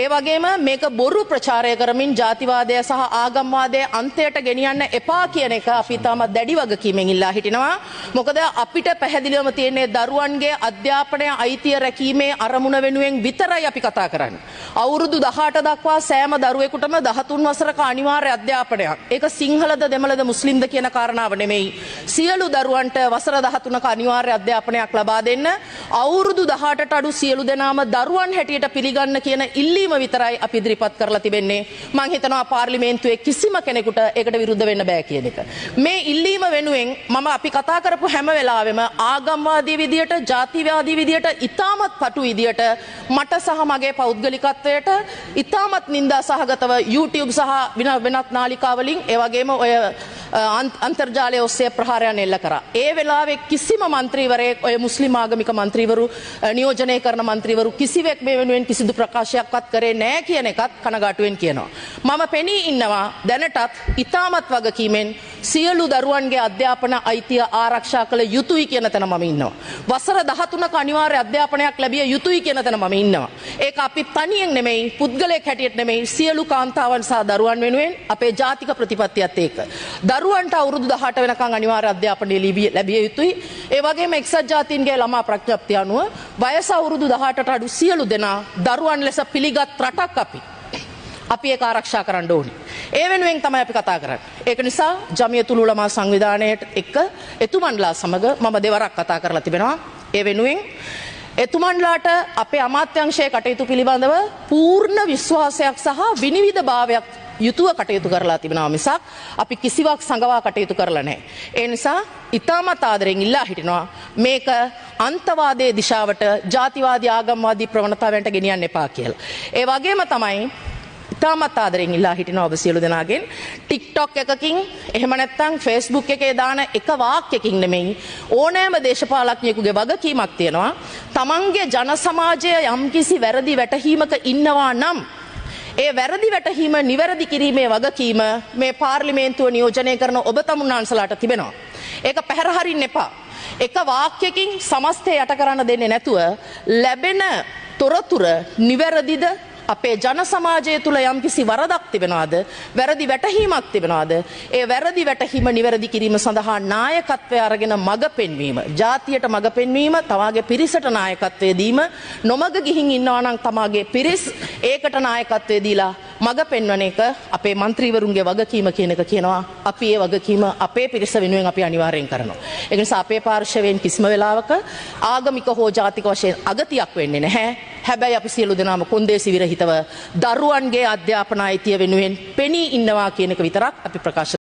ඒ වගේම මේක බොරු ප්‍රචාරය කරමින් ජාතිවාදය සහ ආගම්වාදය අන්තයට ගෙනියන්න එපා කියන එක අපි තාමත් දැඩි වගකීමෙන් ඉල්ලා හිටිනවා. මොකද අපිට පැහැදිලිවම තියෙන්නේ දරුවන්ගේ අධ්‍යාපනය අයිතිය රැකීමේ අරමුණ වෙනුවෙන් විතරයි අපි කතා කරන්නේ. අවුරුදු 18 දක්වා සෑම දරුවෙකුටම 13 වසරක අනිවාර්ය අධ්‍යාපනයක්. ඒක සිංහලද දෙමළද මුස්ලිම්ද කියන කාරණාව නෙමෙයි. සියලු දරුවන්ට වසර 13ක අනිවාර්ය අධ්‍යාපනයක් ලබා දෙන්න. අවුරුදු 18ට අඩු සියලු දෙනාම දරුවන් හැටියට පිළිගන්න කියන ඉල්ලීම විතරයි අපි ඉදිරිපත් කරලා තිබෙන්නේ. මම හිතනවා පාර්ලිමේන්තුවේ කිසිම කෙනෙකුට ඒකට විරුද්ධ වෙන්න බෑ කියන එක. මේ ඉල්ලීම වෙනුවෙන් මම අපි කතා කරපු හැම වෙලාවෙම ආගම්වාදී විදියට, ජාතිවාදී විදියට, ඉතාමත් පටු විදියට මට සහ මගේ පෞද්ගලිකත්වයට ඉතාමත් නින්දා සහගතව YouTube සහ වෙනත් නාලිකා වලින් ඒ වගේම ඔය අන්තර්ජාලය ඔස්සේ ප්‍රහාරයන් එල්ල කරා. ඒ වෙලාවේ කිසිම മന്ത്രിවරයෙක් ඔය මුස්ලිම් ආගමික മന്ത്രിවරු නියෝජනය කරන മന്ത്രിවරු කිසිවෙක් මේ වෙනුවෙන් කිසිදු ප්‍රකාශයක්වත් කරේ නැහැ කියන එකත් කනගාටුවෙන් කියනවා. මම පෙනී ඉන්නවා දැනටත් ඉතාමත් වගකීමෙන් සියලු දරුවන්ගේ අධ්‍යාපන අයිතිය ආරක්ෂා කළ යුතුයි කියන තැන මම ඉන්නවා. වසර 13ක අනිවාර්ය අධ්‍යාපනයක් ලැබිය යුතුයි කියන තැන මම ඉන්නවා. ඒක අපි තනියෙන් නෙමෙයි, පුද්ගලයෙක් හැටියට නෙමෙයි, සියලු කාන්තාවන් සහ දරුවන් වෙනුවෙන් අපේ ජාතික ප්‍රතිපත්තියත් ඒක. දරුවන්ට අවුරුදු 18 වෙනකන් අනිවාර්ය අධ්‍යාපනය ලැබිය යුතුයි. ඒ වගේම එක්සත් ජාතීන්ගේ ළමා ප්‍රඥප්තිය අනුව වයස අවුරුදු 18ට අඩු සියලු දෙනා දරුවන් ලෙස පිළිගත් රටක් අපි ඒක ආරක්ෂා කරන්න ඕනේ. ඒ වෙනුවෙන් තමයි අපි කතා කරන්නේ. ඒක නිසා ජමියතුල් උලමා සංවිධානයට එක්ක එතුමන්ලා සමග මම දෙවරක් කතා කරලා තිබෙනවා. ඒ වෙනුවෙන් එතුමන්ලාට අපේ අමාත්‍යංශයේ කටයුතු පිළිබඳව පූර්ණ විශ්වාසයක් සහ විනිවිදභාවයක් යුතුව කටයුතු කරලා තිබෙනවා මිසක් අපි කිසිවක් සංගවා කටයුතු කරලා නැහැ. ඒ නිසා ඉතාමත් ආදරෙන් ඉල්ලා හිටිනවා මේක අන්තවාදයේ දිශාවට, ජාතිවාදී ආගම්වාදී ප්‍රවණතාවයන්ට ගෙනියන්න එපා කියලා. ඒ වගේම තමයි ඉතාමත් ආදරෙන් ඉල්ලා හිටිනවා ඔබ සියලු දෙනාගෙන් TikTok එකකින් එහෙම නැත්නම් Facebook එකේ දාන එක වාක්‍යකින් නෙමෙයි ඕනෑම දේශපාලඥයෙකුගේ වගකීමක් තියෙනවා. තමන්ගේ ජන සමාජය යම්කිසි වැරදි වැටහීමක ඉන්නවා නම් ඒ වැරදි වැටහීම නිවැරදි කිරීමේ වගකීම මේ පාර්ලිමේන්තුව නියෝජනය කරන ඔබ තමුන්නාන්සලාට තිබෙනවා. ඒක පැහැර හරින්න එපා. එක වාක්‍යකින් සමස්තය යට කරන්න දෙන්නේ නැතුව ලැබෙන තොරතුර නිවැරදිද, අපේ ජන සමාජය තුළ යම්කිසි වරදක් තිබෙනවාද, වැරදි වැටහීමක් තිබෙනවාද, ඒ වැරදි වැටහීම නිවැරදි කිරීම සඳහා නායකත්වය අරගෙන මඟ පෙන්වීම, ජාතියට මඟ පෙන්වීම, තමාගේ පිරිසට නායකත්වය දීම, නොමග ගිහින් ඉන්නවා නම් තමාගේ පිරිස් ඒකට නායකත්වය දීලා මඟ පෙන්වන එක අපේ മന്ത്രിවරුන්ගේ වගකීම කියන එක කියනවා. අපි ඒ වගකීම අපේ පිරිස වෙනුවෙන් අපි අනිවාර්යෙන් කරනවා. ඒ නිසා අපේ පාර්ශවයෙන් කිසිම වෙලාවක ආගමික හෝ ජාතික වශයෙන් අගතියක් වෙන්නේ නැහැ. හැබැයි අපි සියලු දෙනාම කොන්දේසි විරහිතව දරුවන්ගේ අධ්‍යාපන අයිතිය වෙනුවෙන් පෙනී ඉන්නවා කියන එක විතරක් අපි ප්‍රකාශ